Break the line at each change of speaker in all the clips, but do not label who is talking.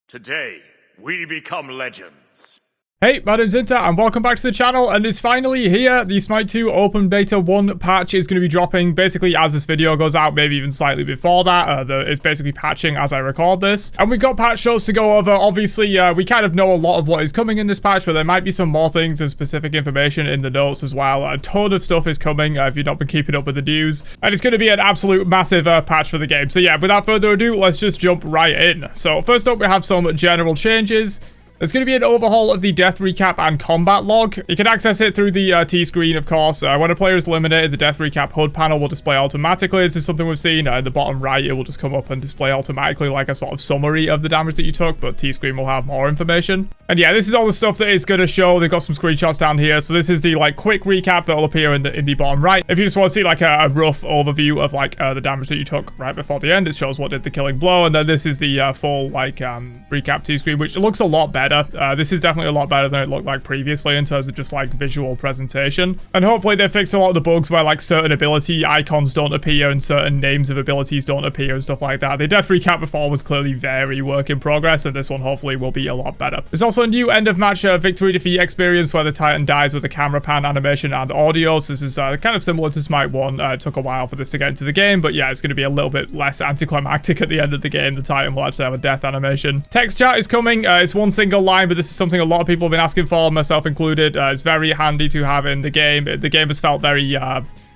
Today, we become legends.
Hey, my name's Inter, and welcome back to the channel, and it's finally here. The Smite 2 Open Beta 1 patch is going to be dropping basically as this video goes out, maybe even slightly before that. It's basically patching as I record this. And we've got patch notes to go over. Obviously, we kind of know a lot of what is coming in this patch, but there might be some more things and specific information in the notes as well. A ton of stuff is coming if you've not been keeping up with the news. And it's going to be an absolute massive patch for the game. So yeah, without further ado, let's just jump right in. So first up, we have some general changes. There's going to be an overhaul of the death recap and combat log. You can access it through the T screen, of course. When a player is eliminated, the death recap HUD panel will display automatically. This is something we've seen. In the bottom right, it will just come up and display automatically like a sort of summary of the damage that you took, but T screen will have more information. And yeah, this is all the stuff that it's going to show. They've got some screenshots down here. So this is the like quick recap that will appear in the bottom right. If you just want to see like a rough overview of like the damage that you took right before the end, it shows what did the killing blow. And then this is the full like recap T screen, which looks a lot better. This is definitely a lot better than it looked like previously in terms of just like visual presentation. And hopefully they fixed a lot of the bugs where like certain ability icons don't appear and certain names of abilities don't appear and stuff like that. The death recap before was clearly very work in progress, and this one hopefully will be a lot better. There's also a new end of match victory defeat experience where the Titan dies with a camera pan animation and audio. So this is kind of similar to Smite 1. It took a while for this to get into the game, but yeah, it's going to be a little bit less anticlimactic at the end of the game. The Titan will actually have a death animation. Text chat is coming. It's one single line, but this is something a lot of people have been asking for, myself included. It's very handy to have in the game. The game has felt very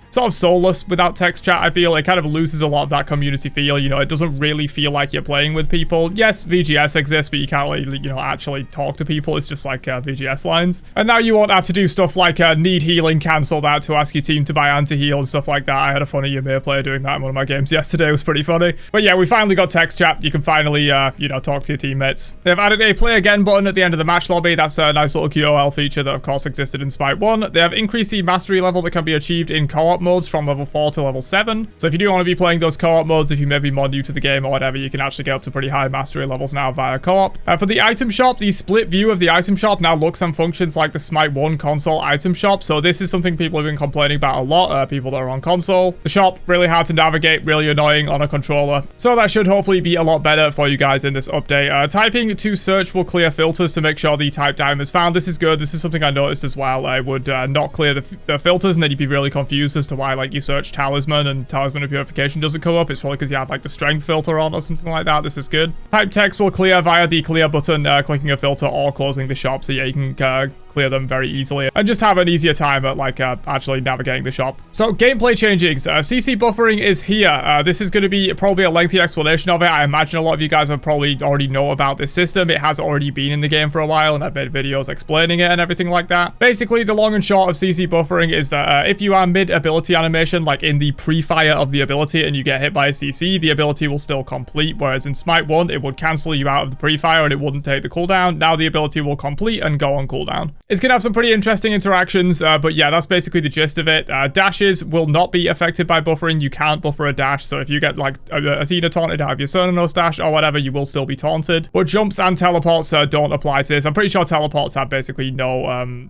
sort of soulless without text chat. I feel it kind of loses a lot of that community feel. You know, it doesn't really feel like you're playing with people. Yes, VGS exists, but you can't really, you know, actually talk to people. It's just like VGS lines. And now you won't have to do stuff like need healing, cancel that to ask your team to buy anti-heal and stuff like that. I had a funny Ymir player doing that in one of my games yesterday. It was pretty funny. But yeah, we finally got text chat. You can finally, you know, talk to your teammates. They've added a play again button at the end of the match lobby. That's a nice little QOL feature that of course existed in Smite 1. They have increased the mastery level that can be achieved in co-op modes from level 4 to level 7. So if you do want to be playing those co-op modes, if you may be more new to the game or whatever, you can actually get up to pretty high mastery levels now via co-op. For the item shop, the split view of the item shop now looks and functions like the Smite 1 console item shop. So this is something people have been complaining about a lot, people that are on console. The shop, really hard to navigate, really annoying on a controller. So that should hopefully be a lot better for you guys in this update. Typing to search will clear filters to make sure the type time is found. This is good. This is something I noticed as well. I would not clear the filters, and then you'd be really confused as to why like you search talisman and talisman of purification doesn't come up. It's probably because you have like the strength filter on or something like that. This is good. Type text will clear via the clear button, clicking a filter or closing the shop. So yeah, you can clear them very easily and just have an easier time at like actually navigating the shop. So gameplay changes. CC buffering is here. This is going to be probably a lengthy explanation of it. I imagine a lot of you guys have probably already know about this system. It has already been in the game for a while, and I've made videos explaining it and everything like that. Basically, the long and short of CC buffering is that if you are mid ability animation, like in the pre-fire of the ability, and you get hit by a CC, the ability will still complete, whereas in Smite 1, it would cancel you out of the pre-fire and it wouldn't take the cooldown. Now the ability will complete and go on cooldown. It's going to have some pretty interesting interactions, but yeah, that's basically the gist of it. Dashes will not be affected by buffering. You can't buffer a dash, so if you get like Athena taunted out of your Cernanos dash or whatever, you will still be taunted. But jumps and teleports don't apply to this. I'm pretty sure teleports have basically no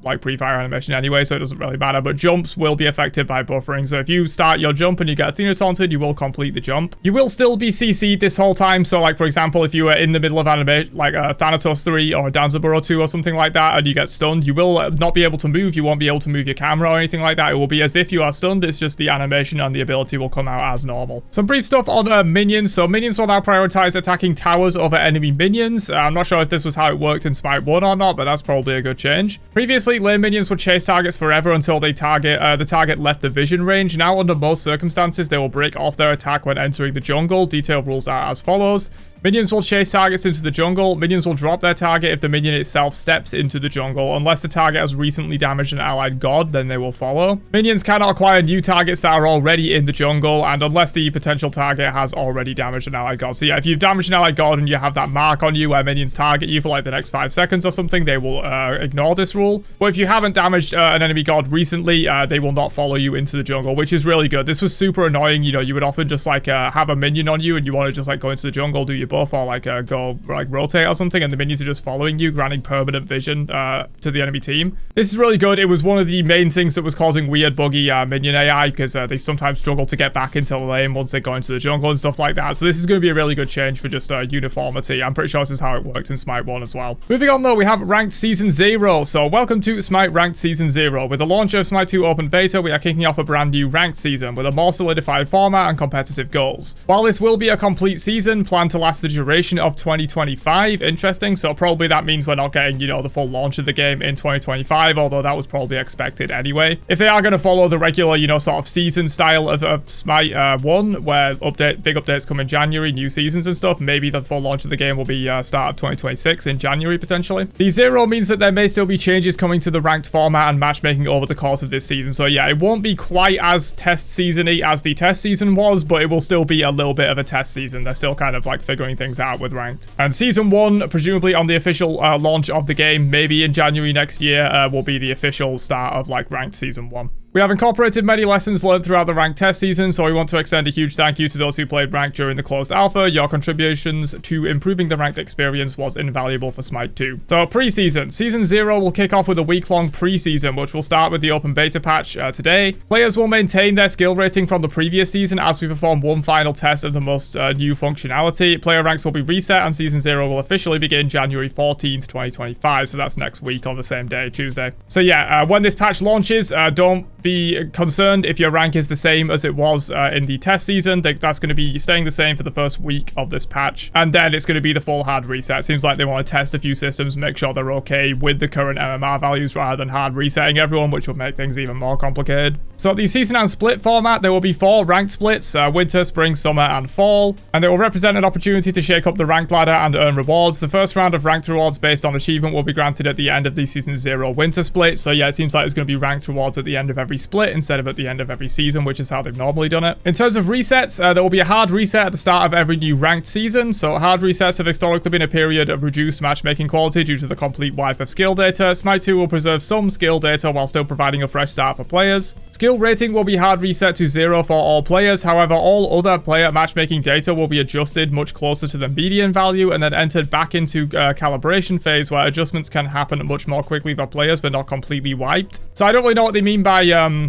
like pre-fire animation anyway, so it doesn't really matter, but jumps will be affected by buffering. So if you start your jump and you get Athena taunted, you will complete the jump. You will still be CC'd this whole time, so like for example, if you were in the middle of animation, like a Thanatos 3 or a Danzaburo 2 or something like that, and you get stunned, you will not be able to move. You won't be able to move your camera or anything like that. It will be as if you are stunned. It's just the animation and the ability will come out as normal. Some brief stuff on minions. So minions will now prioritize attacking towers over enemy minions. I'm not sure if this was how it worked in Smite 1 or not, but that's probably a good change. Previously, lane minions would chase targets forever until they the target left the vision range. Now, under most circumstances, they will break off their attack when entering the jungle. Detailed rules are as follows. Minions will chase targets into the jungle. Minions will drop their target if the minion itself steps into the jungle. Unless the target has recently damaged an allied god, then they will follow. Minions cannot acquire new targets that are already in the jungle, and unless the potential target has already damaged an allied god. So yeah, if you've damaged an allied god and you have that mark on you where minions target you for like the next 5 seconds or something, they will ignore this rule. But if you haven't damaged an enemy god recently, they will not follow you into the jungle, which is really good. This was super annoying. You know, you would often just like have a minion on you and you want to just like go into the jungle, do your buff or like go like rotate or something, and the minions are just following you, granting permanent vision to the enemy team. This is really good. It was one of the main things that was causing weird buggy minion AI, because they sometimes struggle to get back into the lane once they go into the jungle and stuff like that. So this is going to be a really good change for just uniformity. I'm pretty sure this is how it worked in Smite 1 as well. Moving on though, we have Ranked Season 0. So welcome to Smite Ranked Season 0. With the launch of Smite 2 Open Beta, we are kicking off a brand new ranked season with a more solidified format and competitive goals. While this will be a complete season, planned to last the duration of 2025, interesting, so probably that means we're not getting, you know, the full launch of the game in 2025, although that was probably expected anyway. If they are going to follow the regular, you know, sort of season style of Smite 1, where big updates come in January, new seasons and stuff, maybe the full launch of the game will be start of 2026 in January potentially. The 0 means that there may still be changes coming to the ranked format and matchmaking over the course of this season, so yeah, it won't be quite as test season-y as the test season was, but it will still be a little bit of a test season. They're still kind of like figuring things out with ranked. And season 1, presumably on the official launch of the game, maybe in January next year, will be the official start of like ranked season 1. We have incorporated many lessons learned throughout the ranked test season, so we want to extend a huge thank you to those who played ranked during the closed alpha. Your contributions to improving the ranked experience was invaluable for Smite 2. So pre-season. Season 0 will kick off with a week-long pre-season, which will start with the open beta patch today. Players will maintain their skill rating from the previous season as we perform one final test of the most new functionality. Player ranks will be reset, and Season 0 will officially begin January 14th, 2025, so that's next week on the same day, Tuesday. So yeah, when this patch launches, don't be concerned if your rank is the same as it was in the test season. That's going to be staying the same for the first week of this patch, and then it's going to be the full hard reset. Seems like they want to test a few systems, make sure they're okay with the current MMR values rather than hard resetting everyone, which will make things even more complicated. So the season and split format, there will be 4 ranked splits, winter, spring, summer, and fall, and they will represent an opportunity to shake up the ranked ladder and earn rewards. The first round of ranked rewards based on achievement will be granted at the end of the Season 0 winter split. So yeah, it seems like it's going to be ranked rewards at the end of every split instead of at the end of every season, which is how they've normally done it. In terms of resets, there will be a hard reset at the start of every new ranked season. So hard resets have historically been a period of reduced matchmaking quality due to the complete wipe of skill data. Smite 2 will preserve some skill data while still providing a fresh start for players. Skill rating will be hard reset to 0 for all players. However, all other player matchmaking data will be adjusted much closer to the median value and then entered back into calibration phase, where adjustments can happen much more quickly for players but not completely wiped. So I don't really know what they mean by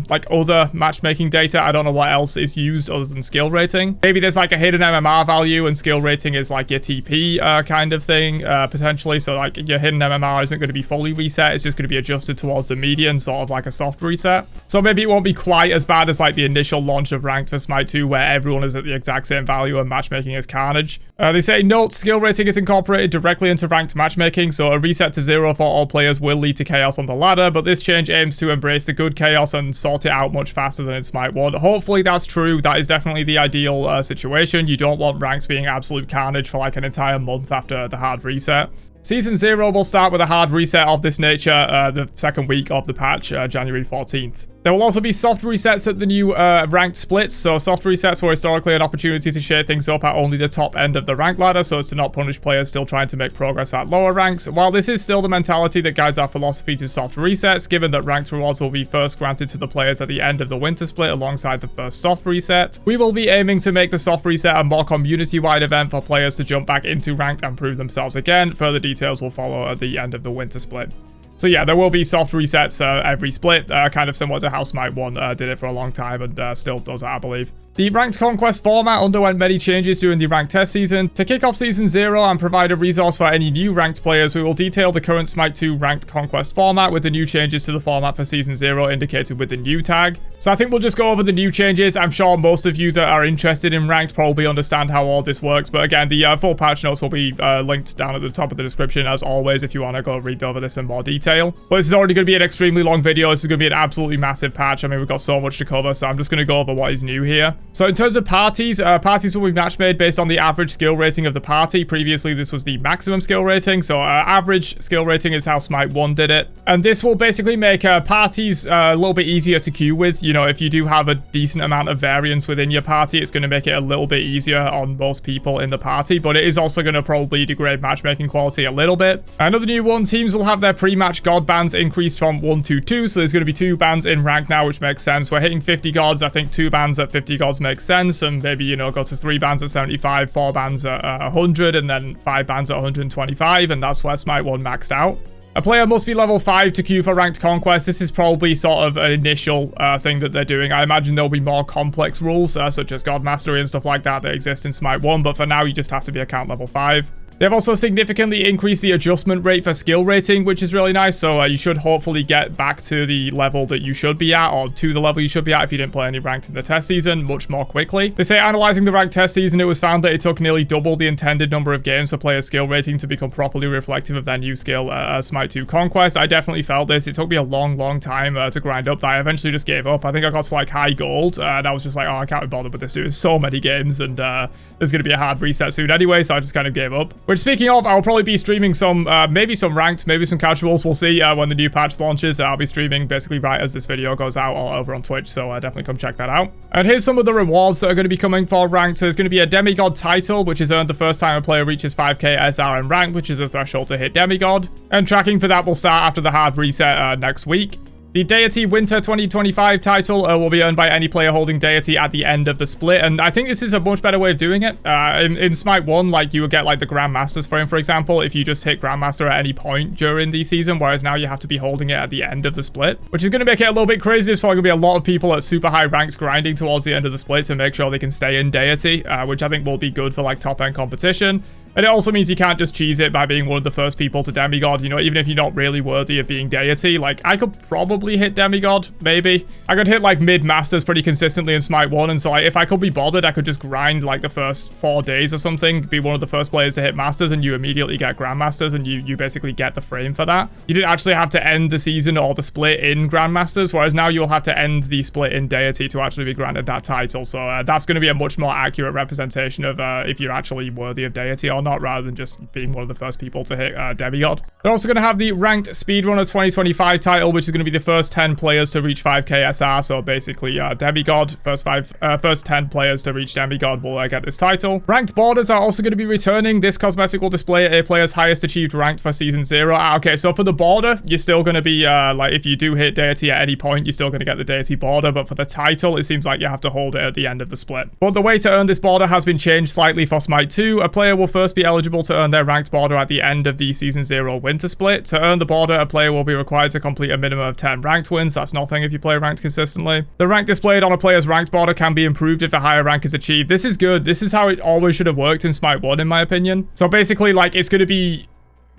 like other matchmaking data. I don't know what else is used other than skill rating. Maybe there's like a hidden MMR value and skill rating is like your TP kind of thing, potentially. So like your hidden MMR isn't going to be fully reset. It's just going to be adjusted towards the median, sort of like a soft reset. So maybe it won't be quite as bad as like the initial launch of ranked for Smite 2, where everyone is at the exact same value and matchmaking is carnage. They say, note, skill rating is incorporated directly into ranked matchmaking, so a reset to 0 for all players will lead to chaos on the ladder, but this change aims to embrace the good chaos and sort it out much faster than in Smite 1. Hopefully that's true. That is definitely the ideal situation. You don't want ranks being absolute carnage for like an entire month after the hard reset. Season 0 will start with a hard reset of this nature the second week of the patch, January 14th. There will also be soft resets at the new ranked splits. So soft resets were historically an opportunity to shake things up at only the top end of the rank ladder, so as to not punish players still trying to make progress at lower ranks. While this is still the mentality that guides our philosophy to soft resets, given that ranked rewards will be first granted to the players at the end of the winter split alongside the first soft reset, we will be aiming to make the soft reset a more community-wide event for players to jump back into ranked and prove themselves again. Further details will follow at the end of the winter split. So yeah, there will be soft resets every split, kind of similar to how Smite 1 did it for a long time and still does that, I believe. The Ranked Conquest format underwent many changes during the ranked test season. To kick off Season 0 and provide a resource for any new ranked players, we will detail the current Smite 2 Ranked Conquest format with the new changes to the format for Season 0 indicated with the new tag. So I think we'll just go over the new changes. I'm sure most of you that are interested in ranked probably understand how all this works, but again, the full patch notes will be linked down at the top of the description as always if you want to go read over this in more detail. But this is already going to be an extremely long video. This is going to be an absolutely massive patch. I mean, we've got so much to cover, so I'm just going to go over what is new here. So in terms of parties, parties will be match made based on the average skill rating of the party. Previously, this was the maximum skill rating, so average skill rating is how Smite 1 did it. And this will basically make parties a little bit easier to queue with. You know, if you do have a decent amount of variance within your party, it's going to make it a little bit easier on most people in the party, but it is also going to probably degrade matchmaking quality a little bit. Another new one, teams will have their pre-match god bans increased from 1 to 2, so there's going to be 2 bans in rank now, which makes sense. We're hitting 50 gods. I think 2 bans at 50 gods makes sense, and maybe, you know, go to 3 bans at 75, 4 bans at 100, and then 5 bans at 125, and that's where Smite 1 maxed out. A player must be level 5 to queue for ranked conquest. This is probably sort of an initial thing that they're doing. I imagine there'll be more complex rules, such as God Mastery and stuff like that exist in Smite 1, but for now, you just have to be account level 5. They've also significantly increased the adjustment rate for skill rating, which is really nice. So you should hopefully get back to the level that you should be at, or to the level you should be at if you didn't play any ranked in the test season, much more quickly. They say analyzing the ranked test season, it was found that it took nearly double the intended number of games for players' skill rating to become properly reflective of their new skill, Smite 2 Conquest. I definitely felt this. It took me a long time to grind up that I eventually just gave up. I think I got to like high gold, and I was just like, oh, I can't be bothered with this. It was so many games, and there's going to be a hard reset soon anyway, so I just kind of gave up. Which, speaking of, I'll probably be streaming some, maybe some ranked, maybe some casuals. We'll see when the new patch launches. I'll be streaming basically right as this video goes out, or over on Twitch, so definitely come check that out. And here's some of the rewards that are going to be coming for ranked. So there's going to be a demigod title, which is earned the first time a player reaches 5k SR in rank, which is a threshold to hit demigod. And tracking for that will start after the hard reset next week. The Deity Winter 2025 title will be earned by any player holding Deity at the end of the split, and I think this is a much better way of doing it. In Smite 1, like, you would get, like, the Grandmasters for him, for example, if you just hit Grandmaster at any point during the season, whereas now you have to be holding it at the end of the split, which is going to make it a little bit crazy. There's probably going to be a lot of people at super high ranks grinding towards the end of the split to make sure they can stay in Deity, which I think will be good for, like, top-end competition. And it also means you can't just cheese it by being one of the first people to demigod, you know, even if you're not really worthy of being Deity. Like, I could probably hit demigod, maybe. I could hit, like, mid-masters pretty consistently in Smite 1, and so, like, if I could be bothered, I could just grind, like, the first 4 days or something, be one of the first players to hit masters, and you immediately get grandmasters, and you basically get the frame for that. You didn't actually have to end the season or the split in grandmasters, whereas now you'll have to end the split in Deity to actually be granted that title, so that's going to be a much more accurate representation of if you're actually worthy of Deity or not, rather than just being one of the first people to hit demigod. They're also going to have the Ranked Speedrunner 2025 title, which is going to be the first 10 players to reach 5k SR, so basically demigod. First 10 players to reach demigod will get this title. Ranked Borders are also going to be returning. This cosmetic will display a player's highest achieved rank for Season 0. Okay, so for the border, you're still going to be, like, if you do hit Deity at any point, you're still going to get the Deity border, but for the title, it seems like you have to hold it at the end of the split. But the way to earn this border has been changed slightly for Smite 2. A player will first be eligible to earn their ranked border at the end of the Season 0 winter split. To earn the border, a player will be required to complete a minimum of 10 ranked wins. That's nothing if you play ranked consistently. The rank displayed on a player's ranked border can be improved if a higher rank is achieved. This is good. This is how it always should have worked in Smite 1, in my opinion. So basically, like, it's going to be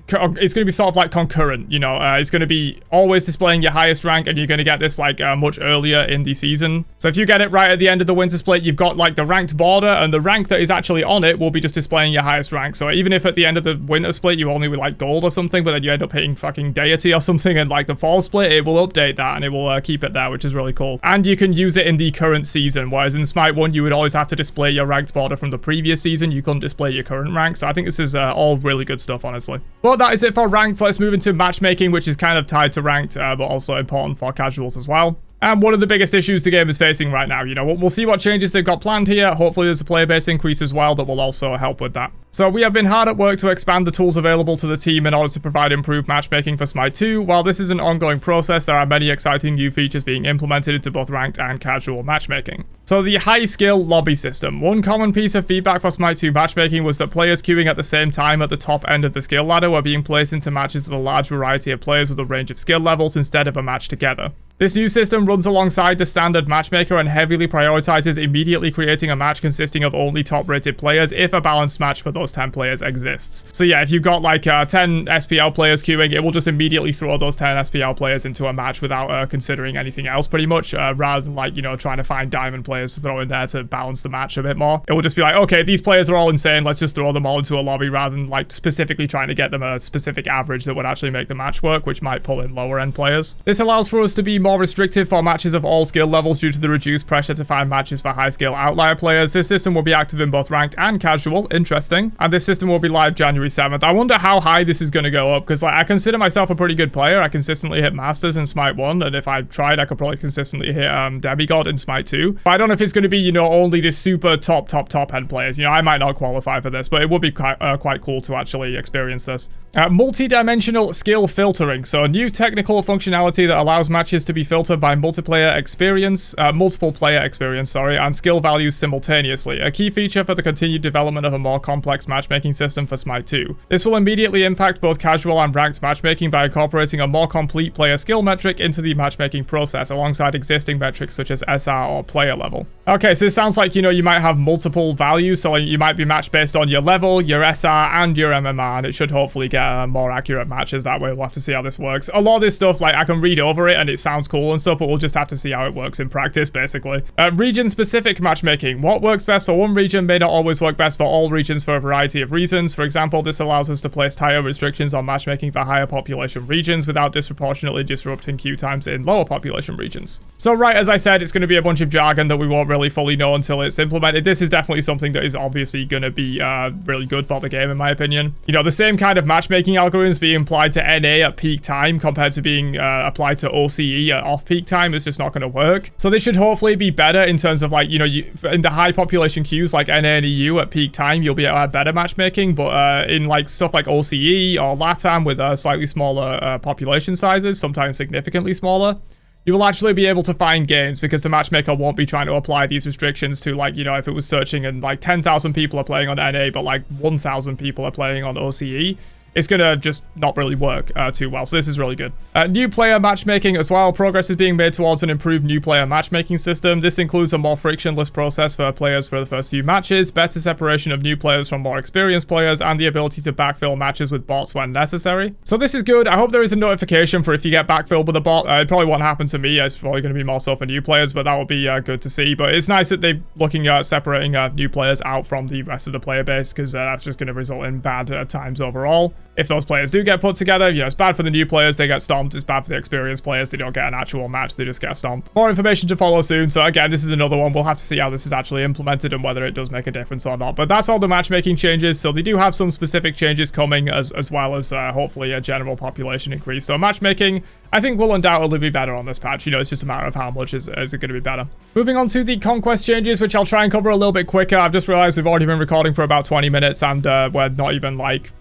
sort of like concurrent, you know, it's going to be always displaying your highest rank, and you're going to get this like much earlier in the season. So if you get it right at the end of the winter split, you've got like the ranked border, and the rank that is actually on it will be just displaying your highest rank. So even if at the end of the winter split you only with like gold or something, but then you end up hitting fucking Deity or something, and like the fall split, it will update that and it will keep it there, which is really cool. And you can use it in the current season, whereas in Smite 1 you would always have to display your ranked border from the previous season. You couldn't display your current rank. So I think this is all really good stuff, honestly. But that is it for ranked. Let's move into matchmaking, which is kind of tied to ranked, but also important for casuals as well. And one of the biggest issues the game is facing right now, you know, we'll see what changes they've got planned here. Hopefully there's a player base increase as well that will also help with that. So we have been hard at work to expand the tools available to the team in order to provide improved matchmaking for Smite 2. While this is an ongoing process, there are many exciting new features being implemented into both ranked and casual matchmaking. So the high skill lobby system. One common piece of feedback for Smite 2 matchmaking was that players queuing at the same time at the top end of the skill ladder were being placed into matches with a large variety of players with a range of skill levels instead of a match together. This new system runs alongside the standard matchmaker and heavily prioritizes immediately creating a match consisting of only top-rated players if a balanced match for those 10 players exists. So yeah, if you've got like 10 SPL players queuing, it will just immediately throw those 10 SPL players into a match without considering anything else, pretty much, rather than like, you know, trying to find diamond players to throw in there to balance the match a bit more. It will just be like, okay, these players are all insane, let's just throw them all into a lobby, rather than like specifically trying to get them a specific average that would actually make the match work, which might pull in lower end players. This allows for us to be more restrictive for matches of all skill levels due to the reduced pressure to find matches for high skill outlier players. This system will be active in both ranked and casual. Interesting. And this system will be live January 7th. I wonder how high this is going to go up, because like I consider myself a pretty good player. I consistently hit masters in Smite 1, and if I tried, I could probably consistently hit demigod in Smite 2. But I don't know if it's going to be, you know, only the super top end players. You know, I might not qualify for this, but it would be quite cool to actually experience this. Multi-dimensional skill filtering. So a new technical functionality that allows matches to be filtered by multiple player experience, and skill values simultaneously, a key feature for the continued development of a more complex matchmaking system for Smite 2. This will immediately impact both casual and ranked matchmaking by incorporating a more complete player skill metric into the matchmaking process, alongside existing metrics such as SR or player level. Okay, so it sounds like, you know, you might have multiple values, so you might be matched based on your level, your SR, and your MMR, and it should hopefully get more accurate matches that way. We'll have to see how this works. A lot of this stuff, like, I can read over it and it sounds cool and stuff, but we'll just have to see how it works in practice, basically. Region-specific matchmaking. What works best for one region may not always work best for all regions for a variety of reasons. For example, this allows us to place tighter restrictions on matchmaking for higher population regions without disproportionately disrupting queue times in lower population regions. So, right, as I said, it's going to be a bunch of jargon that we won't really fully know until it's implemented. This is definitely something that is obviously going to be really good for the game, in my opinion. You know, the same kind of matchmaking algorithms being applied to NA at peak time compared to being applied to OCE at off-peak time is just not going to work. So this should hopefully be better in terms of, like, you know, in the high population queues like NA and EU at peak time, you'll be able to have better matchmaking, but in like stuff like OCE or LATAM with slightly smaller population sizes, sometimes significantly smaller, you will actually be able to find gains because the matchmaker won't be trying to apply these restrictions to, like, you know, if it was searching and like 10,000 people are playing on NA, but like 1,000 people are playing on OCE. It's going to just not really work too well. So this is really good. New player matchmaking as well. Progress is being made towards an improved new player matchmaking system. This includes a more frictionless process for players for the first few matches, better separation of new players from more experienced players, and the ability to backfill matches with bots when necessary. So this is good. I hope there is a notification for if you get backfilled with a bot. It probably won't happen to me. It's probably going to be more so for new players, but that will be good to see. But it's nice that they're looking at separating new players out from the rest of the player base, because that's just going to result in bad times overall. If those players do get put together, you know, it's bad for the new players, they get stomped. It's bad for the experienced players, they don't get an actual match, they just get stomped. More information to follow soon. So again, this is another one. We'll have to see how this is actually implemented and whether it does make a difference or not. But that's all the matchmaking changes. So they do have some specific changes coming as well as hopefully a general population increase. So matchmaking, I think, will undoubtedly be better on this patch. You know, it's just a matter of how much is it going to be better. Moving on to the Conquest Changes, which I'll try and cover a little bit quicker. I've just realized we've already been recording for about 20 minutes and we're not even like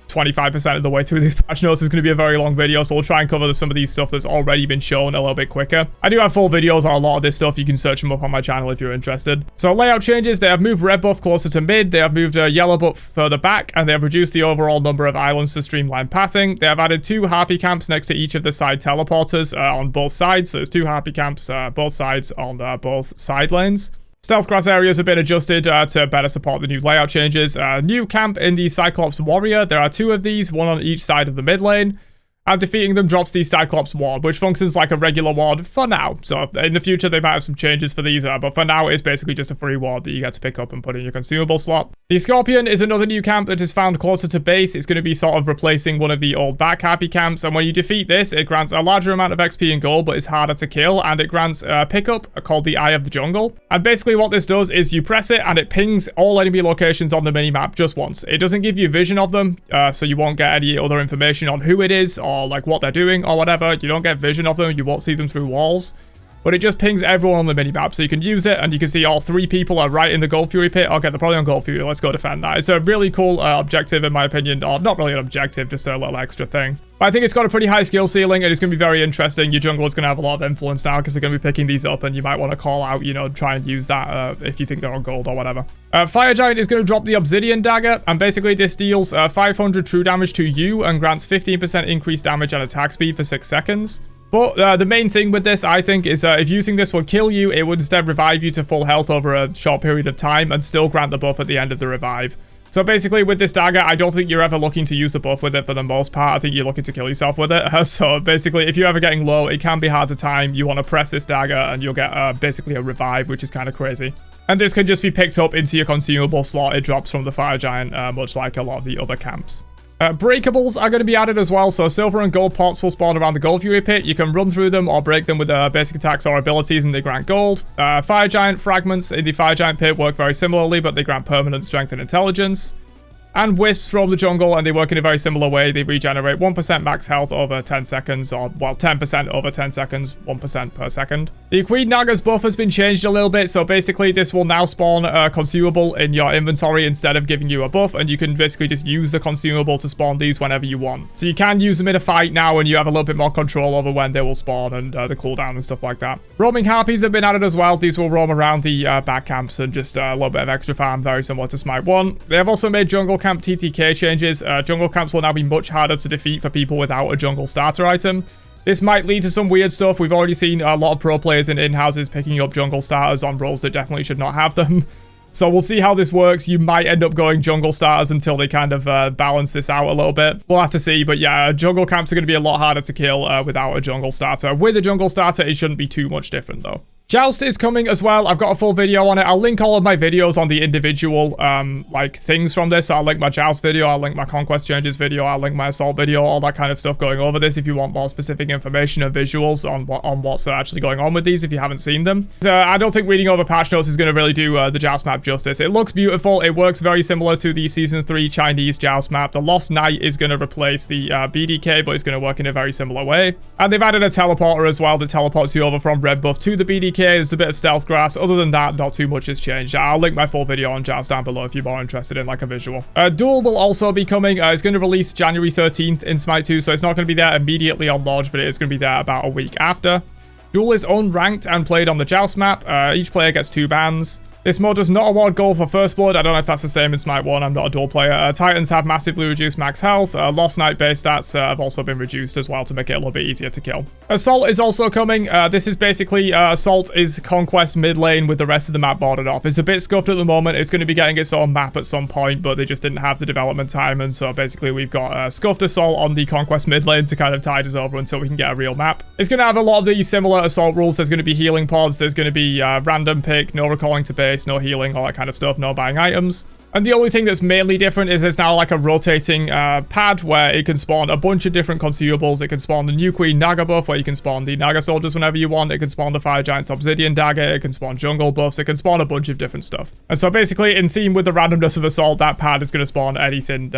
25% of the way through these patch notes. Is going to be a very long video, so we'll try and cover some of these stuff that's already been shown a little bit quicker. I do have full videos on a lot of this stuff. You can search them up on my channel if you're interested. So layout changes, they have moved red buff closer to mid, they have moved yellow buff further back, and they have reduced the overall number of islands to streamline pathing. They have added 2 harpy camps next to each of the side teleporters on both sides. So there's 2 harpy camps both sides on both side lanes. Stealth grass areas have been adjusted to better support the new layout changes. New camp in the Cyclops Warrior. There are 2 of these, one on each side of the mid lane. And defeating them drops the Cyclops Ward, which functions like a regular ward for now. So in the future, they might have some changes for these, but for now, it's basically just a free ward that you get to pick up and put in your consumable slot. The Scorpion is another new camp that is found closer to base. It's going to be sort of replacing one of the old back happy camps, and when you defeat this, it grants a larger amount of XP and gold, but it's harder to kill, and it grants a pickup called the Eye of the Jungle. And basically what this does is you press it, and it pings all enemy locations on the minimap just once. It doesn't give you vision of them, so you won't get any other information on who it is, or like what they're doing or whatever. You don't get vision of them, you won't see them through walls, but it just pings everyone on the minimap, so you can use it and you can see all 3 people are right in the Gold Fury pit. Okay, they're probably on Gold Fury, let's go defend that. It's a really cool objective in my opinion, or not really an objective, just a little extra thing. But I think it's got a pretty high skill ceiling and it's going to be very interesting. Your jungle is going to have a lot of influence now because they're going to be picking these up, and you might want to call out, you know, try and use that if you think they're on gold or whatever. Fire Giant is going to drop the Obsidian Dagger, and basically this deals 500 true damage to you and grants 15% increased damage and attack speed for 6 seconds. But the main thing with this, I think, is if using this would kill you, it would instead revive you to full health over a short period of time and still grant the buff at the end of the revive. So basically with this dagger, I don't think you're ever looking to use the buff with it for the most part. I think you're looking to kill yourself with it. So basically, if you're ever getting low, it can be hard to time. You want to press this dagger and you'll get basically a revive, which is kind of crazy. And this can just be picked up into your consumable slot. It drops from the Fire Giant, much like a lot of the other camps. Breakables are going to be added as well, so silver and gold pots will spawn around the Gold Fury pit. You can run through them or break them with basic attacks or abilities and they grant gold. Fire Giant fragments in the Fire Giant pit work very similarly, but they grant permanent strength and intelligence. And wisps roam the jungle, and they work in a very similar way. They regenerate 1% max health over 10 seconds, or, well, 10% over 10 seconds, 1% per second. The Queen Naga's buff has been changed a little bit, so basically this will now spawn a consumable in your inventory instead of giving you a buff, and you can basically just use the consumable to spawn these whenever you want. So you can use them in a fight now, and you have a little bit more control over when they will spawn and the cooldown and stuff like that. Roaming harpies have been added as well. These will roam around the back camps and just a little bit of extra farm, very similar to Smite 1. They have also made jungle camp TTK changes. Jungle camps will now be much harder to defeat for people without a jungle starter item. This might lead to some weird stuff. We've already seen a lot of pro players in in-houses picking up jungle starters on roles that definitely should not have them. So we'll see how this works. You might end up going jungle starters until they kind of balance this out a little bit. We'll have to see. But yeah, jungle camps are going to be a lot harder to kill without a jungle starter. With a jungle starter, it shouldn't be too much different though. Joust is coming as well. I've got a full video on it. I'll link all of my videos on the individual like things from this. I'll link my Joust video, I'll link my Conquest Changes video, I'll link my Assault video, all that kind of stuff going over this if you want more specific information and visuals on what's actually going on with these if you haven't seen them. So I don't think reading over patch notes is going to really do the Joust map justice. It looks beautiful. It works very similar to the Season 3 Chinese Joust map. The Lost Knight is going to replace the BDK, but it's going to work in a very similar way. And they've added a teleporter as well that teleports you over from red buff to the BDK. There's a bit of stealth grass. Other than that, not too much has changed. I'll link my full video on Joust down below if you're more interested in like a visual. Duel will also be coming. It's going to release January 13th in Smite 2, so it's not going to be there immediately on launch, but it is going to be there about a week after. Duel is unranked and played on the Joust map. Each player gets 2 bans. This mode does not award gold for First Blood. I don't know if that's the same in Smite 1. I'm not a duel player. Titans have massively reduced max health. Lost Knight base stats have also been reduced as well to make it a little bit easier to kill. Assault is also coming. This is basically Assault is Conquest mid lane with the rest of the map boarded off. It's a bit scuffed at the moment. It's going to be getting its own map at some point, but they just didn't have the development time. And so basically we've got scuffed Assault on the Conquest mid lane to kind of tide us over until we can get a real map. It's going to have a lot of the similar Assault rules. There's going to be healing pods. There's going to be random pick, no recalling to base, no healing, all that kind of stuff, no buying items. And the only thing that's mainly different is there's now like a rotating pad where it can spawn a bunch of different consumables. It can spawn the new Queen Naga buff where you can spawn the Naga soldiers whenever you want. It can spawn the Fire Giant's Obsidian Dagger. It can spawn jungle buffs. It can spawn a bunch of different stuff. And so basically in theme with the randomness of Assault, that pad is going to spawn anything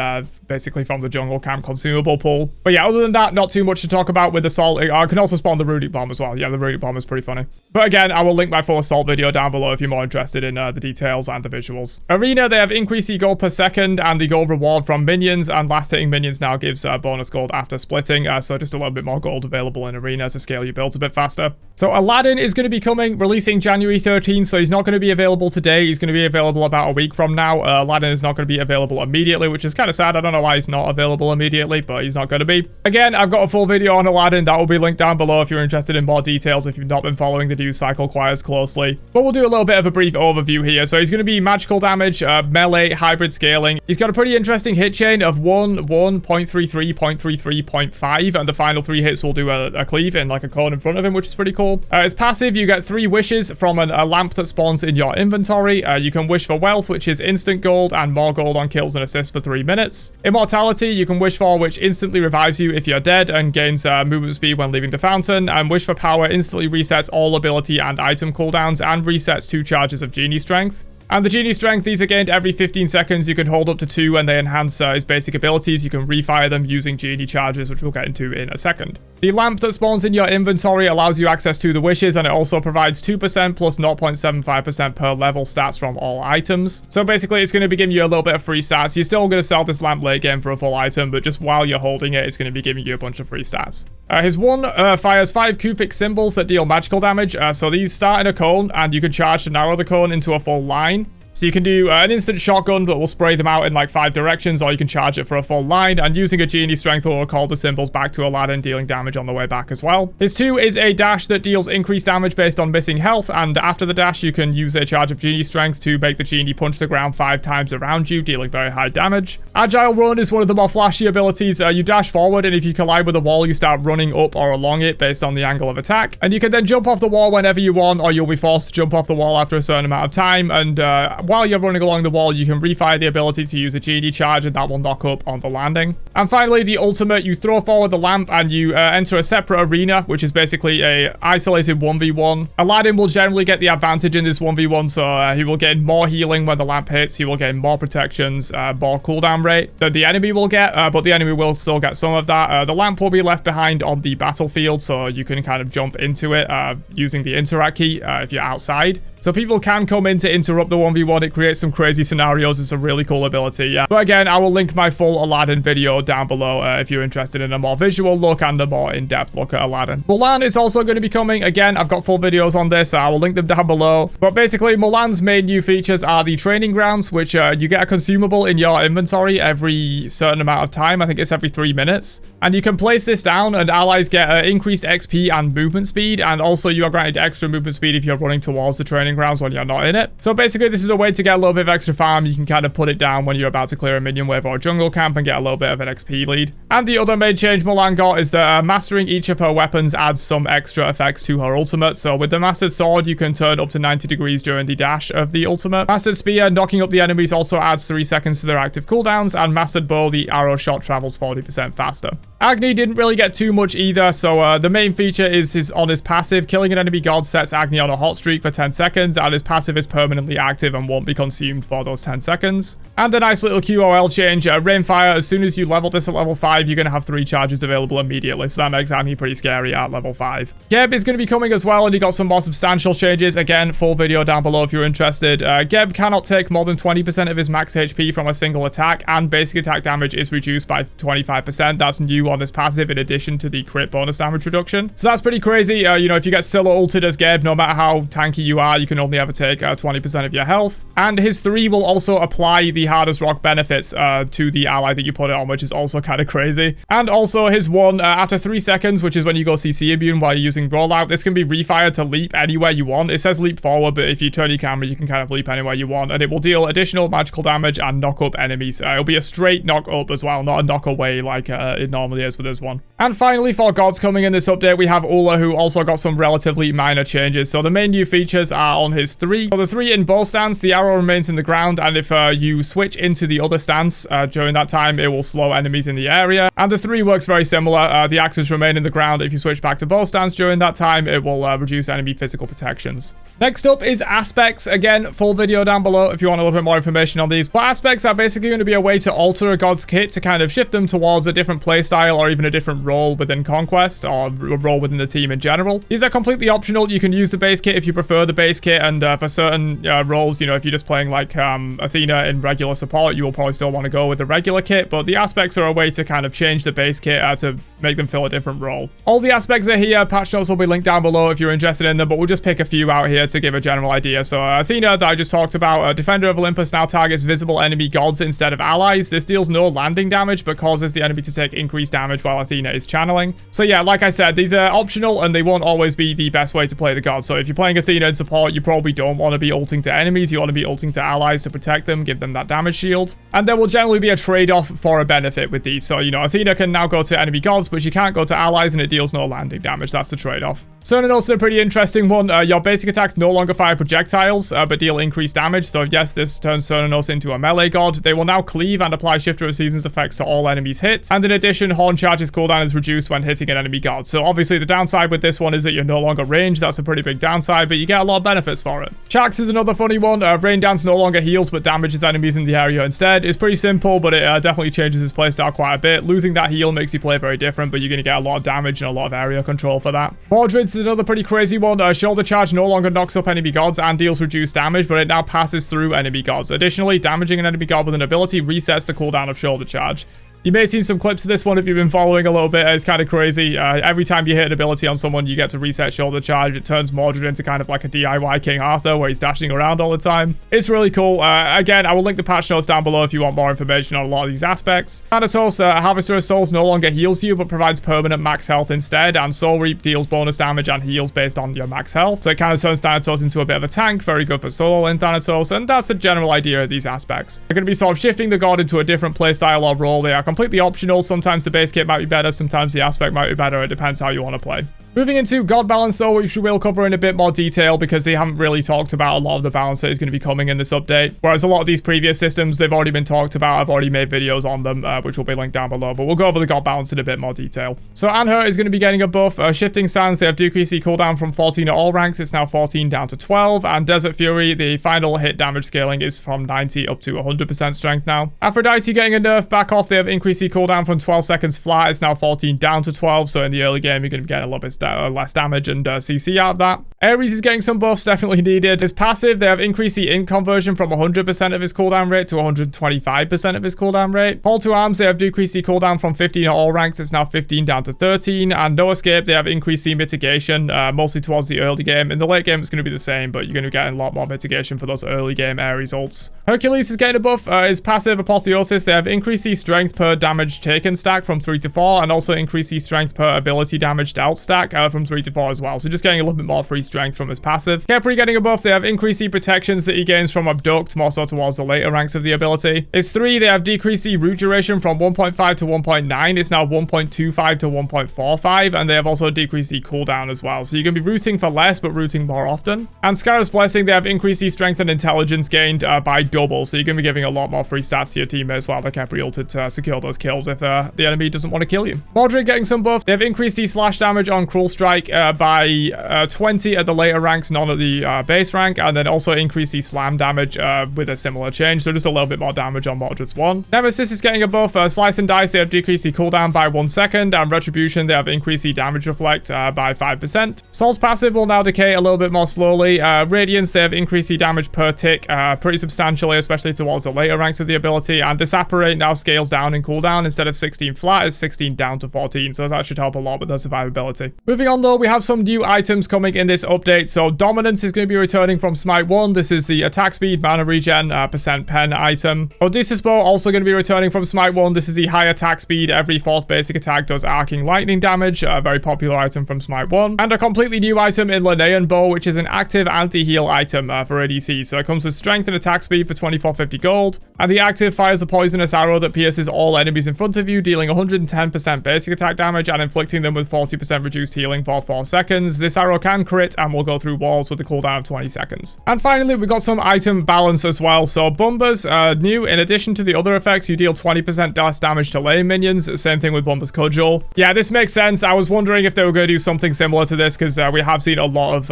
basically from the jungle camp consumable pool. But yeah, other than that, not too much to talk about with Assault. I can also spawn the Runic Bomb as well. Yeah, the Runic Bomb is pretty funny. But again, I will link my full Assault video down below if you're more interested in the details and the visuals. Arena, they have increased the gold per second and the gold reward from minions, and last hitting minions now gives bonus gold after splitting, so just a little bit more gold available in Arena to scale your builds a bit faster. So Aladdin is going to be coming, releasing January 13th, so he's not going to be available today. He's going to be available about a week from now. Aladdin is not going to be available immediately, which is kind of sad. I don't know why he's not available immediately, but he's not going to be. Again, I've got a full video on Aladdin. That will be linked down below if you're interested in more details, if you've not been following the news cycle quite as closely. But we'll do a little bit of a brief overview here. So he's going to be magical damage, melee, hybrid scaling. He's got a pretty interesting hit chain of 1, 1, 0.33, 0.33, 0.5, and the final 3 hits will do a cleave in like a cone in front of him, which is pretty cool. His passive, you get 3 wishes from a lamp that spawns in your inventory. You can wish for wealth, which is instant gold and more gold on kills and assists for 3 minutes. Immortality, you can wish for, which instantly revives you if you're dead and gains movement speed when leaving the fountain. And wish for power instantly resets all ability and item cooldowns and resets 2 charges of genie strength. And the Genie Strength, these are gained every 15 seconds. You can hold up to 2 and they enhance his basic abilities. You can refire them using Genie charges, which we'll get into in a second. The lamp that spawns in your inventory allows you access to the wishes, and it also provides 2% plus 0.75% per level stats from all items. So basically, it's going to be giving you a little bit of free stats. You're still going to sell this lamp late game for a full item, but just while you're holding it, it's going to be giving you a bunch of free stats. His one fires 5 Kufic symbols that deal magical damage. So these start in a cone, and you can charge to narrow the cone into a full line. So you can do an instant shotgun that will spray them out in like 5 directions, or you can charge it for a full line, and using a Genie Strength will recall the symbols back to Aladdin, dealing damage on the way back as well. His 2 is a dash that deals increased damage based on missing health, and after the dash you can use a charge of Genie Strength to make the Genie punch the ground 5 times around you, dealing very high damage. Agile Run is one of the more flashy abilities. You dash forward, and if you collide with a wall you start running up or along it based on the angle of attack, and you can then jump off the wall whenever you want, or you'll be forced to jump off the wall after a certain amount of time. And while you're running along the wall, you can refire the ability to use a genie charge, and that will knock up on the landing. And finally, the ultimate, you throw forward the lamp and you enter a separate arena, which is basically a isolated 1v1. Aladdin will generally get the advantage in this 1v1, so he will gain more healing when the lamp hits. He will gain more protections, more cooldown rate than the enemy will get, but the enemy will still get some of that. The lamp will be left behind on the battlefield, so you can kind of jump into it using the interact key if you're outside. So people can come in to interrupt the 1v1. It creates some crazy scenarios. It's a really cool ability, yeah. But again, I will link my full Aladdin video down below if you're interested in a more visual look and a more in-depth look at Aladdin. Mulan is also going to be coming. Again, I've got full videos on this. I will link them down below. But basically, Mulan's main new features are the training grounds, which you get a consumable in your inventory every certain amount of time. I think it's every 3 minutes. And you can place this down and allies get increased XP and movement speed. And also you are granted extra movement speed if you're running towards the training grounds when you're not in it. So basically, this is a way to get a little bit of extra farm. You can kind of put it down when you're about to clear a minion wave or a jungle camp and get a little bit of an XP lead. And the other main change Mulan got is that mastering each of her weapons adds some extra effects to her ultimate. So with the mastered sword, you can turn up to 90 degrees during the dash of the ultimate. Mastered spear, knocking up the enemies, also adds 3 seconds to their active cooldowns. And mastered bow, the arrow shot travels 40% faster. Agni didn't really get too much either, so the main feature is on his passive. Killing an enemy god sets Agni on a hot streak for 10 seconds, and his passive is permanently active and won't be consumed for those 10 seconds. And a nice little QOL change, Rainfire, as soon as you level this at level 5, you're going to have 3 charges available immediately, so that makes Agni pretty scary at level 5. Geb is going to be coming as well, and he got some more substantial changes. Again, full video down below if you're interested. Geb cannot take more than 20% of his max HP from a single attack, and basic attack damage is reduced by 25%. That's new on this passive in addition to the crit bonus damage reduction. So that's pretty crazy. You know, if you get Scylla ulted as Geb, no matter how tanky you are, you can only ever take 20% of your health. And his 3 will also apply the hardest rock benefits to the ally that you put it on, which is also kind of crazy. And also his 1, after 3 seconds, which is when you go CC immune while you're using rollout, this can be refired to leap anywhere you want. It says leap forward, but if you turn your camera, you can kind of leap anywhere you want, and it will deal additional magical damage and knock up enemies. It'll be a straight knock up as well, not a knock away like it normally is with this one. And finally, for gods coming in this update, we have Ullr, who also got some relatively minor changes. So the main new features are on his 3. So the 3 in bow stance, the arrow remains in the ground, and if you switch into the other stance during that time, it will slow enemies in the area. And the 3 works very similar. The axes remain in the ground. If you switch back to bow stance during that time, it will reduce enemy physical protections. Next up is aspects. Again, full video down below if you want a little bit more information on these. But aspects are basically going to be a way to alter a god's kit to kind of shift them towards a different playstyle or even a different role within Conquest or a role within the team in general. These are completely optional. You can use the base kit if you prefer the base kit, and for certain roles, you know, if you're just playing like Athena in regular support, you will probably still want to go with the regular kit, but the aspects are a way to kind of change the base kit to make them fill a different role. All the aspects are here. Patch notes will be linked down below if you're interested in them, but we'll just pick a few out here to give a general idea. So Athena, that I just talked about, Defender of Olympus now targets visible enemy gods instead of allies. This deals no landing damage, but causes the enemy to take increased damage while Athena is channeling. So yeah, like I said, these are optional and they won't always be the best way to play the god. So if you're playing Athena in support, you probably don't want to be ulting to enemies. You want to be ulting to allies to protect them, give them that damage shield. And there will generally be a trade-off for a benefit with these. So, you know, Athena can now go to enemy gods, but she can't go to allies and it deals no landing damage. That's the trade-off. Cernunnos is a pretty interesting one. Your basic attacks no longer fire projectiles, but deal increased damage. So yes, this turns Cernunnos into a melee god. They will now cleave and apply Shifter of Seasons effects to all enemies hit. And in addition, Horn Charge's cooldown is reduced when hitting an enemy god. So obviously the downside with this one is that you're no longer ranged. That's a pretty big downside, but you get a lot of benefits for it. Shax is another funny one. Rain Dance no longer heals, but damages enemies in the area instead. It's pretty simple, but it definitely changes his playstyle quite a bit. Losing that heal makes you play very different, but you're going to get a lot of damage and a lot of area control for that. Mordred's is another pretty crazy one. Shoulder Charge no longer knocks up enemy gods and deals reduced damage, but it now passes through enemy gods. Additionally, damaging an enemy god with an ability resets the cooldown of Shoulder Charge. You may have seen some clips of this one if you've been following a little bit. It's kind of crazy. Every time you hit an ability on someone, you get to reset Shoulder Charge. It turns Mordred into kind of like a DIY King Arthur where he's dashing around all the time. It's really cool. Again, I will link the patch notes down below if you want more information on a lot of these aspects. Thanatos, Harvester of Souls no longer heals you, but provides permanent max health instead. And Soul Reap deals bonus damage and heals based on your max health. So it kind of turns Thanatos into a bit of a tank. Very good for solo in Thanatos. And that's the general idea of these aspects. They're going to be sort of shifting the god into a different playstyle or role. They are completely optional. Sometimes the base kit might be better, sometimes the aspect might be better. It depends how you want to play. Moving into God balance though, which we will cover in a bit more detail because they haven't really talked about a lot of the balance that is going to be coming in this update. Whereas a lot of these previous systems, they've already been talked about. I've already made videos on them, which will be linked down below. But we'll go over the God balance in a bit more detail. So Anhur is going to be getting a buff. Shifting Sands, they have decreased the cooldown from 14 at all ranks. It's now 14 down to 12. And Desert Fury, the final hit damage scaling is from 90 up to 100% strength now. Aphrodite getting a nerf back off. They have increased the cooldown from 12 seconds flat. It's now 14 down to 12. So in the early game, you're going to get a little bit less damage and CC out of that. Ares is getting some buffs, definitely needed. His passive, they have increased the int conversion from 100% of his cooldown rate to 125% of his cooldown rate. Call to Arms, they have decreased the cooldown from 15 at all ranks. It's now 15 down to 13. And No Escape, they have increased the mitigation, mostly towards the early game. In the late game, it's going to be the same, but you're going to get a lot more mitigation for those early game Ares ults. Hercules is getting a buff. His passive, Apotheosis, they have increased the strength per damage taken stack from 3 to 4, and also increased the strength per ability damage dealt stack from 3 to 4 as well. So just getting a little bit more free strength from his passive. Khepri getting a buff. They have increased the protections that he gains from Abduct, more so towards the later ranks of the ability. His 3, they have decreased the root duration from 1.5 to 1.9. It's now 1.25 to 1.45, and they have also decreased the cooldown as well. So you're going to be rooting for less, but rooting more often. And Scarab's Blessing, they have increased the strength and intelligence gained by double. So you're going to be giving a lot more free stats to your teammates while the Khepri ulted to secure those kills if the enemy doesn't want to kill you. Mordred getting some buff. They have increased the slash damage on Cruel Strike by 20 at the later ranks, none at the base rank, and then also increase the slam damage with a similar change, so just a little bit more damage on Mordred's 1. Nemesis is getting a buff. Slice and Dice, they have decreased the cooldown by 1 second, and Retribution, they have increased the damage reflect by 5%. Soul's passive will now decay a little bit more slowly. Radiance, they have increased the damage per tick pretty substantially, especially towards the later ranks of the ability, and Disapparate now scales down in cooldown. Instead of 16 flat, it's 16 down to 14, so that should help a lot with their survivability. Moving on though, we have some new items coming in this update. So Dominance is going to be returning from Smite 1. This is the attack speed, mana regen, percent pen item. Odysseus Bow also going to be returning from Smite 1. This is the high attack speed. Every fourth basic attack does arcing lightning damage. A very popular item from Smite 1. And a completely new item in Linnean Bow, which is an active anti-heal item for ADC. So it comes with strength and attack speed for 2450 gold. And the active fires a poisonous arrow that pierces all enemies in front of you, dealing 110% basic attack damage and inflicting them with 40% reduced healing for 4 seconds. This arrow can crit and will go through walls with a cooldown of 20 seconds. And finally, we got some item balance as well. So Bumba's new. In addition to the other effects, you deal 20% less damage to lane minions. Same thing with Bumba's Cudgel. Yeah, this makes sense. I was wondering if they were going to do something similar to this because we have seen a lot of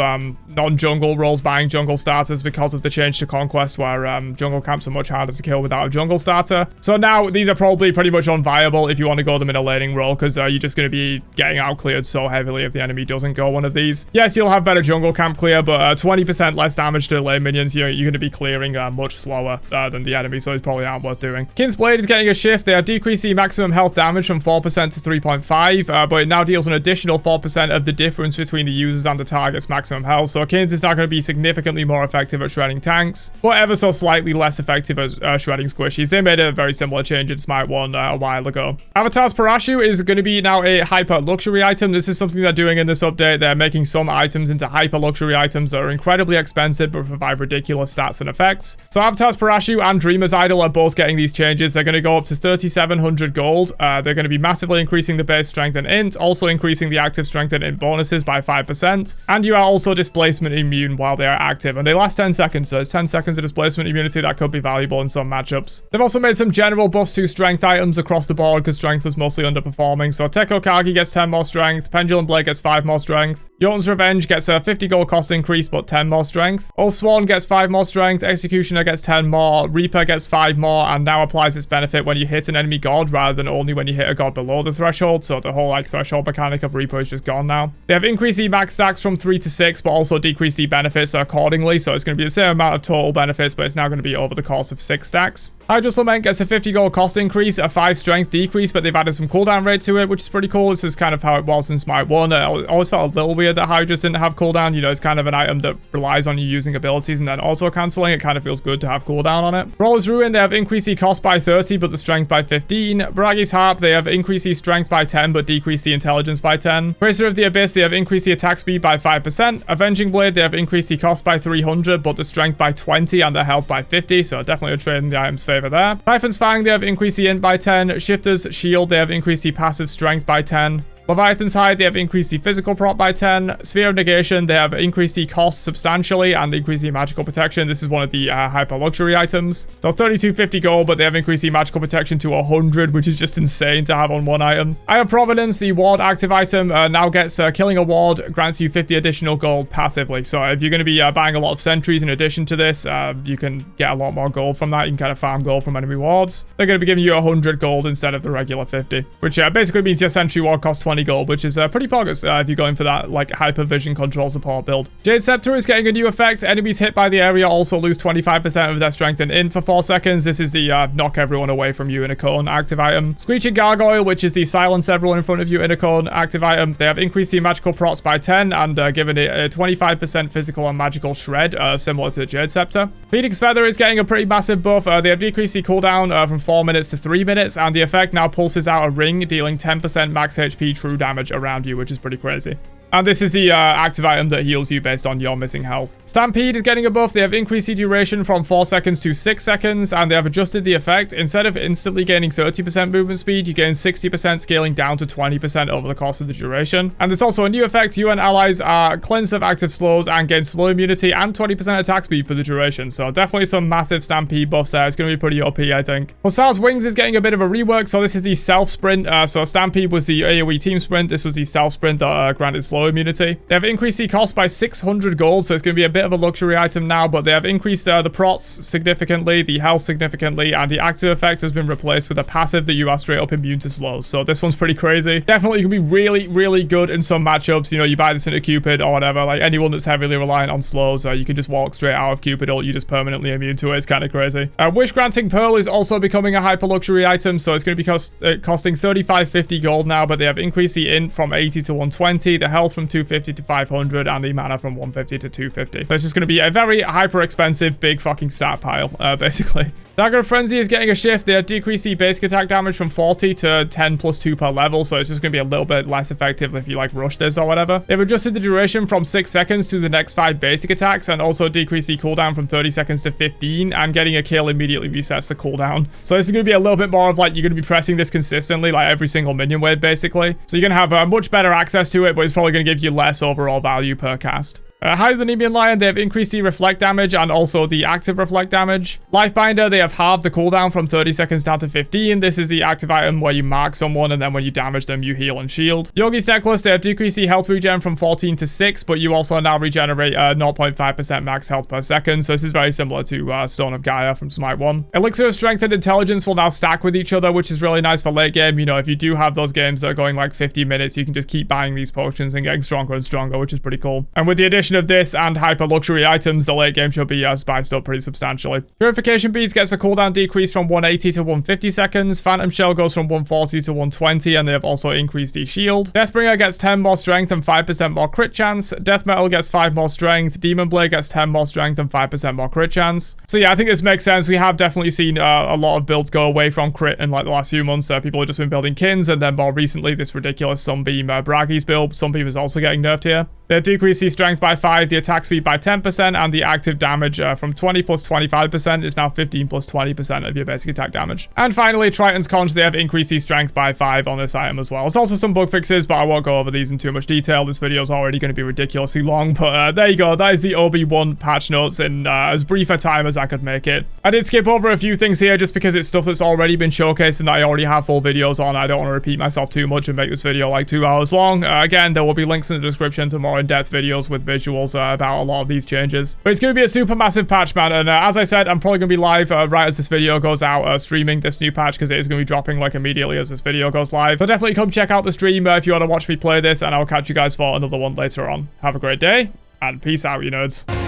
non-jungle roles buying jungle starters because of the change to Conquest where jungle camps are much harder to kill without a jungle starter. So now these are probably pretty much unviable if you want to go them in a laning role because you're just going to be getting outcleared so heavily if the enemy doesn't go one of these. Yes, you'll have better jungle camp clear, but 20% less damage to lane minions, you're going to be clearing much slower than the enemy, so it's probably aren't worth doing. Kin's Blade is getting a shift. They have decreased the maximum health damage from 4% to 3.5, but it now deals an additional 4% of the difference between the user's and the target's maximum health. So Kin's is now going to be significantly more effective at shredding tanks, but ever so slightly less effective at shredding squishies. They made a very similar change in Smite 1 a while ago. Avatar's Parachute is going to be now a hyper luxury item. This is something they're doing in this update. They're making some items into hyper luxury items that are incredibly expensive but provide ridiculous stats and effects. So Avatar's Parachute and Dreamer's Idol are both getting these changes. They're going to go up to 3,700 gold. They're going to be massively increasing the base strength and int, also increasing the active strength and int bonuses by 5%. And you are also displacement immune while they are active, and they last 10 seconds, so it's 10 seconds of displacement immunity that could be valuable in some matchups. They've also made some general buffs to strength items across the board because strength was mostly underperforming. So Tekko Kagi gets 10 more strength, Pendulum Blade gets 5 more strength, Jotun's Revenge gets a 50 gold cost increase but 10 more strength, Sworn gets 5 more strength, Executioner gets 10 more, Reaper gets 5 more, and now applies its benefit when you hit an enemy god rather than only when you hit a god below the threshold. So the whole threshold mechanic of Reaper is just gone now. They have increased the max stacks from 3 to 6 but also decreased the benefits accordingly, so it's going to be the same amount of total benefits but it's now going to be over the course of 6 stacks. Hydra's Lament gets a 50 gold cost increase, a 5 strength decrease, but they've added some cooldown rate to it, which is pretty cool. This is kind of how it was in Smite 1. It always felt a little weird that Hydra's didn't have cooldown. You know, it's kind of an item that relies on you using abilities and then auto cancelling. It kind of feels good to have cooldown on it. Brawler's Ruin, they have increased the cost by 30, but the strength by 15. Bragi's Harp, they have increased the strength by 10, but decreased the intelligence by 10. Bracer of the Abyss, they have increased the attack speed by 5%. Avenging Blade, they have increased the cost by 300, but the strength by 20 and the health by 50, so definitely a trade in the item's favor there. Typhon's Fang, they have increased the int by 10. Shifter's Shield, they have increased the passive strength by 10. Leviathan's Hide, they have increased the physical prop by 10. Sphere of Negation, they have increased the cost substantially and increased the magical protection. This is one of the hyper luxury items. So 3250 gold, but they have increased the magical protection to 100, which is just insane to have on one item. Iron Providence, the ward active item, now gets killing a ward, grants you 50 additional gold passively. So if you're going to be buying a lot of sentries in addition to this, you can get a lot more gold from that. You can kind of farm gold from enemy wards. They're going to be giving you 100 gold instead of the regular 50, which basically means your sentry ward costs 20 gold, which is pretty poggers if you're going for that like hyper vision control support build. Jade Scepter is getting a new effect. Enemies hit by the area also lose 25% of their strength and in for 4 seconds. This is the knock everyone away from you in a cone active item. Screeching Gargoyle, which is the silence everyone in front of you in a cone active item. They have increased the magical procs by 10 and given it a 25% physical and magical shred, similar to Jade Scepter. Phoenix Feather is getting a pretty massive buff. They have decreased the cooldown from 4 minutes to 3 minutes, and the effect now pulses out a ring, dealing 10% max HP true damage around you, which is pretty crazy. And this is the active item that heals you based on your missing health. Stampede is getting a buff. They have increased the duration from 4 seconds to 6 seconds, and they have adjusted the effect. Instead of instantly gaining 30% movement speed, you gain 60%, scaling down to 20% over the course of the duration. And there's also a new effect. You and allies are cleansed of active slows and gain slow immunity and 20% attack speed for the duration. So definitely some massive Stampede buffs there. It's going to be pretty OP, I think. Hussar's Wings is getting a bit of a rework. So this is the self sprint. So Stampede was the AoE team sprint. This was the self sprint that granted slow immunity. They have increased the cost by 600 gold, so it's going to be a bit of a luxury item now, but they have increased the procs significantly, the health significantly, and the active effect has been replaced with a passive that you are straight up immune to slows. So this one's pretty crazy. Definitely can be really, really good in some matchups. You know, you buy this into Cupid or whatever, like anyone that's heavily reliant on slows, you can just walk straight out of Cupid ult, you're just permanently immune to it. It's kind of crazy. Wish Granting Pearl is also becoming a hyper luxury item, so it's going to be costing 3550 gold now, but they have increased the int from 80 to 120, the health from 250 to 500, and the mana from 150 to 250. So it's just going to be a very hyper expensive big fucking stat pile, basically. Dagger of Frenzy is getting a shift. They have decreased the basic attack damage from 40 to 10 plus 2 per level, so it's just going to be a little bit less effective if you like rush this or whatever. They've adjusted the duration from 6 seconds to the next 5 basic attacks, and also decreased the cooldown from 30 seconds to 15, and getting a kill immediately resets the cooldown. So this is going to be a little bit more of like, you're going to be pressing this consistently, like every single minion wave basically. So you're going to have much better access to it, but it's probably going to give you less overall value per cast. Hide the Nemean Lion, they have increased the reflect damage and also the active reflect damage. Lifebinder, they have halved the cooldown from 30 seconds down to 15. This is the active item where you mark someone and then when you damage them, you heal and shield. Yogi's Necklace, they have decreased the health regen from 14 to 6, but you also now regenerate 0.5% max health per second. So this is very similar to Stone of Gaia from Smite 1. Elixir of Strength and Intelligence will now stack with each other, which is really nice for late game. You know, if you do have those games that are going like 50 minutes, you can just keep buying these potions and getting stronger and stronger, which is pretty cool. And with the addition of this and hyper luxury items, the late game should be spiced up pretty substantially. Purification Beads gets a cooldown decrease from 180 to 150 seconds. Phantom Shell goes from 140 to 120, and they have also increased the shield. Deathbringer gets 10 more strength and 5% more crit chance. Death Metal gets 5 more strength. Demon Blade gets 10 more strength and 5% more crit chance. So yeah, I think this makes sense. We have definitely seen a lot of builds go away from crit in like the last few months. People have just been building Kins, and then more recently this ridiculous Sunbeam Braggy's build. Sunbeam is also getting nerfed here. They decrease the strength by 5, the attack speed by 10%, and the active damage from 20 plus 25% is now 15 plus 20% of your basic attack damage. And finally, Triton's Conch, they have increased the strength by 5 on this item as well. There's also some bug fixes, but I won't go over these in too much detail. This video is already going to be ridiculously long, but there you go. That is the OB1 patch notes in as brief a time as I could make it. I did skip over a few things here just because it's stuff that's already been showcased and that I already have full videos on. I don't want to repeat myself too much and make this video like 2 hours long. Again, there will be links in the description to more in-depth videos with visuals about a lot of these changes. But it's going to be a super massive patch, man, and as I said, I'm probably going to be live right as this video goes out, streaming this new patch, because it is going to be dropping like immediately as this video goes live. So definitely come check out the stream if you want to watch me play this, and I'll catch you guys for another one later on. Have a great day, and peace out, you nerds.